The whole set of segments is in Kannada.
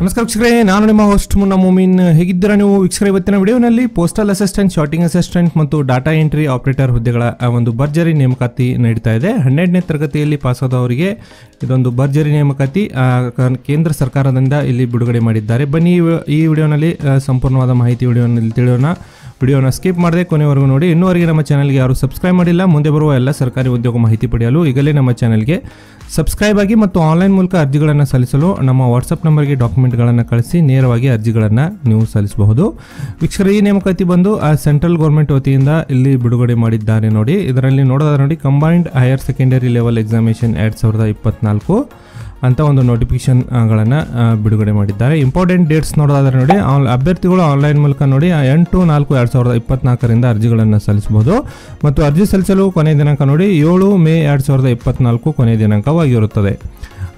ನಮಸ್ಕಾರ ವೀಕ್ಷಕರೇ, ನಾನು ನಿಮ್ಮ ಹೋಸ್ಟ್ ಮುನ್ನಾ ಮೂಮಿನ್. ಹೇಗಿದ್ದೀರಾ ನೀವು ವೀಕ್ಷಕರೇ? ಇವತ್ತಿನ ವಿಡಿಯೋನಲ್ಲಿ ಪೋಸ್ಟಲ್ ಅಸಿಸ್ಟೆಂಟ್, ಶಾರ್ಟಿಂಗ್ ಅಸಿಸ್ಟೆಂಟ್ ಮತ್ತು ಡಾಟಾ ಎಂಟ್ರಿ ಆಪರೇಟರ್ ಹುದ್ದೆಗಳ ಒಂದು ಭರ್ಜರಿ ನೇಮಕಾತಿ ನಡೀತಾ ಇದೆ. 12ನೇ ತರಗತಿಯಲ್ಲಿ ಪಾಸಾದವರಿಗೆ ಇದೊಂದು ಭರ್ಜರಿ ನೇಮಕಾತಿ ಕೇಂದ್ರ ಸರ್ಕಾರದಿಂದ ಇಲ್ಲಿ ಬಿಡುಗಡೆ ಮಾಡಿದ್ದಾರೆ. ಬನ್ನಿ ಈ ವಿಡಿಯೋನಲ್ಲಿ ಸಂಪೂರ್ಣವಾದ ಮಾಹಿತಿ ವಿಡಿಯೋನಲ್ಲಿ ತಿಳಿಯೋಣ. ವಿಡಿಯೋನ ಸ್ಕಿಪ್ ಮಾಡದೆ ಕೊನೆವರೆಗೂ ನೋಡಿ. ಇನ್ನೂವರೆಗೆ ನಮ್ಮ ಚಾನಲ್ಗೆ ಯಾರು ಸಬ್ಸ್ಕ್ರೈಬ್ ಮಾಡಿಲ್ಲ, ಮುಂದೆ ಬರುವ ಎಲ್ಲ ಸರ್ಕಾರಿ ಉದ್ಯೋಗ ಮಾಹಿತಿ ಪಡೆಯಲು ಈಗಲೇ ನಮ್ಮ ಚಾನಲ್ಗೆ ಸಬ್ಸ್ಕ್ರೈಬ್ ಆಗಿ ಮತ್ತು ಆನ್ಲೈನ್ ಮೂಲಕ ಅರ್ಜಿಗಳನ್ನು ಸಲ್ಲಿಸಲು ನಮ್ಮ ವಾಟ್ಸಪ್ ನಂಬರ್ಗೆ ಡಾಕ್ಯುಮೆಂಟ್ಗಳನ್ನು ಕಳಿಸಿ ನೇರವಾಗಿ ಅರ್ಜಿಗಳನ್ನು ನೀವು ಸಲ್ಲಿಸಬಹುದು. ವೀಕ್ಷಕರ, ಈ ನೇಮಕಾತಿ ಬಂದು ಸೆಂಟ್ರಲ್ ಗೌರ್ಮೆಂಟ್ ವತಿಯಿಂದ ಇಲ್ಲಿ ಬಿಡುಗಡೆ ಮಾಡಿದ್ದಾರೆ ನೋಡಿ. ಇದರಲ್ಲಿ ನೋಡೋದಾದ್ರೆ ನೋಡಿ, combined higher secondary level examination 2024 ಅಂತ ಒಂದು ನೋಟಿಫಿಕೇಶನ್ಗಳನ್ನು ಬಿಡುಗಡೆ ಮಾಡಿದ್ದಾರೆ. ಇಂಪಾರ್ಟೆಂಟ್ ಡೇಟ್ಸ್ ನೋಡೋದಾದ್ರೆ ನೋಡಿ, ಅಭ್ಯರ್ಥಿಗಳು ಆನ್ಲೈನ್ ಮೂಲಕ ನೋಡಿ 8/4/2024 ಅರ್ಜಿಗಳನ್ನು ಸಲ್ಲಿಸಬಹುದು. ಮತ್ತು ಅರ್ಜಿ ಸಲ್ಲಿಸಲು ಕೊನೆಯ ದಿನಾಂಕ ನೋಡಿ 7 ಮೇ 2024 ಕೊನೆಯ ದಿನಾಂಕವಾಗಿರುತ್ತದೆ.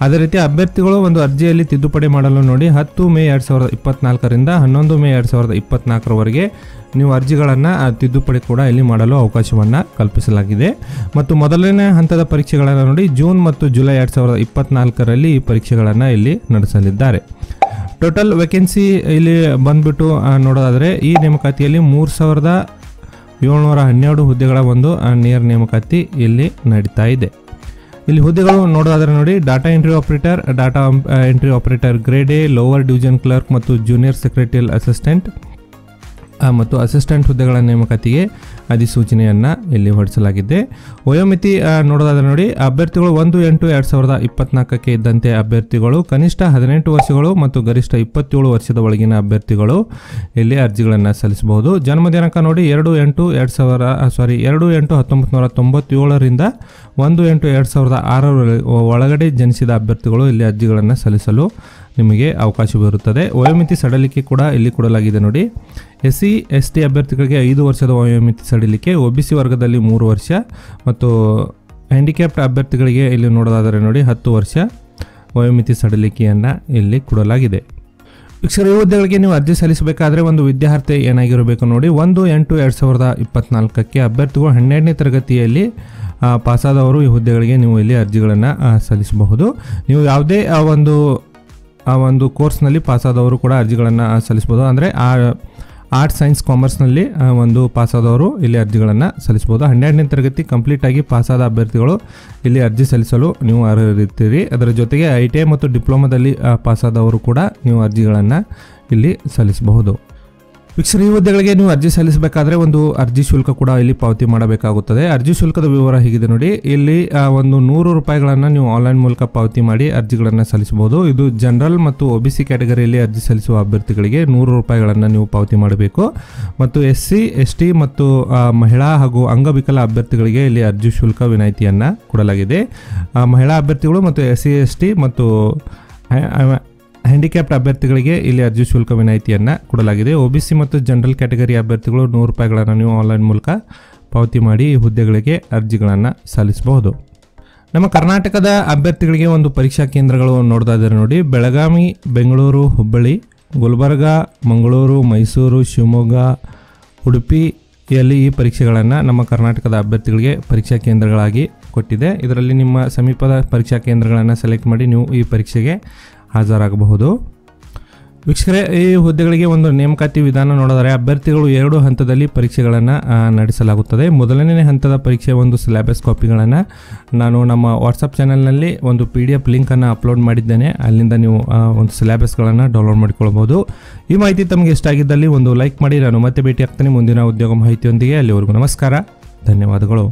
ಅದೇ ರೀತಿ ಅಭ್ಯರ್ಥಿಗಳು ಒಂದು ಅರ್ಜಿಯಲ್ಲಿ ತಿದ್ದುಪಡಿ ಮಾಡಲು ನೋಡಿ 10 ಮೇ 2024 11 ಮೇ 2024 ನೀವು ಅರ್ಜಿಗಳನ್ನು ತಿದ್ದುಪಡಿ ಕೂಡ ಇಲ್ಲಿ ಮಾಡಲು ಅವಕಾಶವನ್ನು ಕಲ್ಪಿಸಲಾಗಿದೆ. ಮತ್ತು ಮೊದಲನೇ ಹಂತದ ಪರೀಕ್ಷೆಗಳನ್ನು ನೋಡಿ ಜೂನ್ ಮತ್ತು ಜುಲೈ 2024 ಈ ಪರೀಕ್ಷೆಗಳನ್ನು ಇಲ್ಲಿ ನಡೆಸಲಿದ್ದಾರೆ. ಟೋಟಲ್ ವೇಕೆನ್ಸಿ ಇಲ್ಲಿ ಬಂದ್ಬಿಟ್ಟು ನೋಡೋದಾದರೆ ಈ ನೇಮಕಾತಿಯಲ್ಲಿ 3712 ಹುದ್ದೆಗಳ ಒಂದು ನೇರ ನೇಮಕಾತಿ ಇಲ್ಲಿ ನಡೀತಾ ಇದೆ. ಇಲ್ಲಿ ಹುದ್ದೆಗಳು ನೋಡೋದಾದ್ರೆ ನೋಡಿ, data entry operator grade A, lower division clerk ಮತ್ತು ಜೂನಿಯರ್ ಸೆಕ್ರೆಟರಿಯಲ್ ಅಸಿಸ್ಟೆಂಟ್ ಮತ್ತು ಅಸಿಸ್ಟೆಂಟ್ ಹುದ್ದೆಗಳ ನೇಮಕಾತಿಗೆ ಅಧಿಸೂಚನೆಯನ್ನು ಇಲ್ಲಿ ಹೊರಡಿಸಲಾಗಿದೆ. ವಯೋಮಿತಿ ನೋಡೋದಾದ್ರೆ ನೋಡಿ, ಅಭ್ಯರ್ಥಿಗಳು 1/8/2024 ಇದ್ದಂತೆ ಅಭ್ಯರ್ಥಿಗಳು ಕನಿಷ್ಠ 18 ವರ್ಷಗಳು ಮತ್ತು ಗರಿಷ್ಠ 27 ವರ್ಷದ ಒಳಗಿನ ಅಭ್ಯರ್ಥಿಗಳು ಇಲ್ಲಿ ಅರ್ಜಿಗಳನ್ನು ಸಲ್ಲಿಸಬಹುದು. ಜನ್ಮ ದಿನಾಂಕ ನೋಡಿ 2/8/1997ರಿಂದ 1/8/2006 ಒಳಗಡೆ ಜನಿಸಿದ ಅಭ್ಯರ್ಥಿಗಳು ಇಲ್ಲಿ ಅರ್ಜಿಗಳನ್ನು ಸಲ್ಲಿಸಲು ನಿಮಗೆ ಅವಕಾಶವಿರುತ್ತದೆ. ವಯೋಮಿತಿ ಸಡಿಲಿಕೆ ಕೂಡ ಇಲ್ಲಿ ಕೊಡಲಾಗಿದೆ ನೋಡಿ. SC ST ಅಭ್ಯರ್ಥಿಗಳಿಗೆ 5 ವರ್ಷದ ವಯೋಮಿತಿ ಸಡಿಲಿಕೆ, OBC ವರ್ಗದಲ್ಲಿ 3 ವರ್ಷ ಮತ್ತು ಹ್ಯಾಂಡಿಕ್ಯಾಪ್ಡ್ ಅಭ್ಯರ್ಥಿಗಳಿಗೆ ಇಲ್ಲಿ ನೋಡೋದಾದರೆ ನೋಡಿ 10 ವರ್ಷ ವಯೋಮಿತಿ ಸಡಿಲಿಕೆಯನ್ನು ಇಲ್ಲಿ ಕೊಡಲಾಗಿದೆ. ವೀಕ್ಷಕರ, ಈ ಹುದ್ದೆಗಳಿಗೆ ನೀವು ಅರ್ಜಿ ಸಲ್ಲಿಸಬೇಕಾದ್ರೆ ಒಂದು ವಿದ್ಯಾರ್ಥಿ ಏನಾಗಿರಬೇಕು ನೋಡಿ, 1/8/2024 ಅಭ್ಯರ್ಥಿಗಳು 12ನೇ ತರಗತಿಯಲ್ಲಿ ಪಾಸಾದವರು ಈ ಹುದ್ದೆಗಳಿಗೆ ನೀವು ಇಲ್ಲಿ ಅರ್ಜಿಗಳನ್ನು ಸಲ್ಲಿಸಬಹುದು. ನೀವು ಯಾವುದೇ ಆ ಒಂದು ಕೋರ್ಸ್ನಲ್ಲಿ ಪಾಸಾದವರು ಕೂಡ ಅರ್ಜಿಗಳನ್ನು ಸಲ್ಲಿಸ್ಬೋದು. ಅಂದರೆ ಆರ್ಟ್ಸ್, ಸೈನ್ಸ್, ಕಾಮರ್ಸ್ನಲ್ಲಿ ಒಂದು ಪಾಸಾದವರು ಇಲ್ಲಿ ಅರ್ಜಿಗಳನ್ನು ಸಲ್ಲಿಸ್ಬೋದು. 12ನೇ ತರಗತಿ ಕಂಪ್ಲೀಟಾಗಿ ಪಾಸಾದ ಅಭ್ಯರ್ಥಿಗಳು ಇಲ್ಲಿ ಅರ್ಜಿ ಸಲ್ಲಿಸಲು ನೀವು ಅರ್ಹರಿರ್ತೀರಿ. ಅದರ ಜೊತೆಗೆ ITI ಮತ್ತು ಡಿಪ್ಲೊಮಾದಲ್ಲಿ ಪಾಸಾದವರು ಕೂಡ ನೀವು ಅರ್ಜಿಗಳನ್ನು ಇಲ್ಲಿ ಸಲ್ಲಿಸಬಹುದು. ವೀಕ್ಷಕರ, ಈ ಹುದ್ದೆಗಳಿಗೆ ನೀವು ಅರ್ಜಿ ಸಲ್ಲಿಸಬೇಕಾದ್ರೆ ಒಂದು ಅರ್ಜಿ ಶುಲ್ಕ ಕೂಡ ಇಲ್ಲಿ ಪಾವತಿ ಮಾಡಬೇಕಾಗುತ್ತದೆ. ಅರ್ಜಿ ಶುಲ್ಕದ ವಿವರ ಹೀಗಿದೆ ನೋಡಿ. ಇಲ್ಲಿ ಒಂದು 100 ರೂಪಾಯಿಗಳನ್ನು ನೀವು ಆನ್ಲೈನ್ ಮೂಲಕ ಪಾವತಿ ಮಾಡಿ ಅರ್ಜಿಗಳನ್ನು ಸಲ್ಲಿಸಬಹುದು. ಇದು ಜನರಲ್ ಮತ್ತು OBC ಕ್ಯಾಟಗರಿಯಲ್ಲಿ ಅರ್ಜಿ ಸಲ್ಲಿಸುವ ಅಭ್ಯರ್ಥಿಗಳಿಗೆ 100 ರೂಪಾಯಿಗಳನ್ನು ನೀವು ಪಾವತಿ ಮಾಡಬೇಕು. ಮತ್ತು SC ST ಮತ್ತು ಮಹಿಳಾ ಹಾಗೂ ಅಂಗವಿಕಲ ಅಭ್ಯರ್ಥಿಗಳಿಗೆ ಇಲ್ಲಿ ಅರ್ಜಿ ಶುಲ್ಕ ವಿನಾಯಿತಿಯನ್ನು ಕೊಡಲಾಗಿದೆ. ಮಹಿಳಾ ಅಭ್ಯರ್ಥಿಗಳು ಮತ್ತು SC ST ಮತ್ತು ಹ್ಯಾಂಡಿಕ್ಯಾಪ್ಡ್ ಅಭ್ಯರ್ಥಿಗಳಿಗೆ ಇಲ್ಲಿ ಅರ್ಜಿ ಶುಲ್ಕ ವಿನಾಯಿತಿಯನ್ನು ಕೊಡಲಾಗಿದೆ. OBC ಮತ್ತು ಜನರಲ್ ಕ್ಯಾಟಗರಿ ಅಭ್ಯರ್ಥಿಗಳು 100 ರೂಪಾಯಿಗಳನ್ನು ನೀವು ಆನ್ಲೈನ್ ಮೂಲಕ ಪಾವತಿ ಮಾಡಿ ಈ ಹುದ್ದೆಗಳಿಗೆ ಅರ್ಜಿಗಳನ್ನು ಸಲ್ಲಿಸಬಹುದು. ನಮ್ಮ ಕರ್ನಾಟಕದ ಅಭ್ಯರ್ಥಿಗಳಿಗೆ ಒಂದು ಪರೀಕ್ಷಾ ಕೇಂದ್ರಗಳು ನೋಡ್ತಾ ನೋಡಿ, ಬೆಳಗಾವಿ, ಬೆಂಗಳೂರು, ಹುಬ್ಬಳ್ಳಿ, ಗುಲ್ಬರ್ಗ, ಮಂಗಳೂರು, ಮೈಸೂರು, ಶಿವಮೊಗ್ಗ, ಉಡುಪಿಯಲ್ಲಿ ಈ ಪರೀಕ್ಷೆಗಳನ್ನು ನಮ್ಮ ಕರ್ನಾಟಕದ ಅಭ್ಯರ್ಥಿಗಳಿಗೆ ಪರೀಕ್ಷಾ ಕೇಂದ್ರಗಳಾಗಿ ಕೊಟ್ಟಿದೆ. ಇದರಲ್ಲಿ ನಿಮ್ಮ ಸಮೀಪದ ಪರೀಕ್ಷಾ ಕೇಂದ್ರಗಳನ್ನು ಸೆಲೆಕ್ಟ್ ಮಾಡಿ ನೀವು ಈ ಪರೀಕ್ಷೆಗೆ ಹಾಜರಾಗಬಹುದು. ವೀಕ್ಷಕರೇ, ಈ ಹುದ್ದೆಗಳಿಗೆ ಒಂದು ನೇಮಕಾತಿ ವಿಧಾನ ನೋಡಿದರೆ ಅಭ್ಯರ್ಥಿಗಳು 2 ಹಂತದಲ್ಲಿ ಪರೀಕ್ಷೆಗಳನ್ನು ನಡೆಸಲಾಗುತ್ತದೆ. ಮೊದಲನೇ ಹಂತದ ಪರೀಕ್ಷೆ ಒಂದು ಸಿಲೆಬಸ್ ಕಾಪಿಗಳನ್ನು ನಾನು ನಮ್ಮ ವಾಟ್ಸಪ್ ಚಾನಲ್ನಲ್ಲಿ ಒಂದು PDF ಲಿಂಕನ್ನು ಅಪ್ಲೋಡ್ ಮಾಡಿದ್ದೇನೆ. ಅಲ್ಲಿಂದ ನೀವು ಒಂದು ಸಿಲೆಬಸ್ಗಳನ್ನು ಡೌನ್ಲೋಡ್ ಮಾಡಿಕೊಳ್ಬೋದು. ಈ ಮಾಹಿತಿ ತಮಗೆ ಇಷ್ಟ ಆಗಿದ್ದಲ್ಲಿ ಒಂದು ಲೈಕ್ ಮಾಡಿ. ನಾನು ಮತ್ತೆ ಭೇಟಿ ಆಗ್ತೇನೆ ಮುಂದಿನ ಉದ್ಯೋಗ ಮಾಹಿತಿಯೊಂದಿಗೆ. ಅಲ್ಲಿವರೆಗೂ ನಮಸ್ಕಾರ, ಧನ್ಯವಾದಗಳು.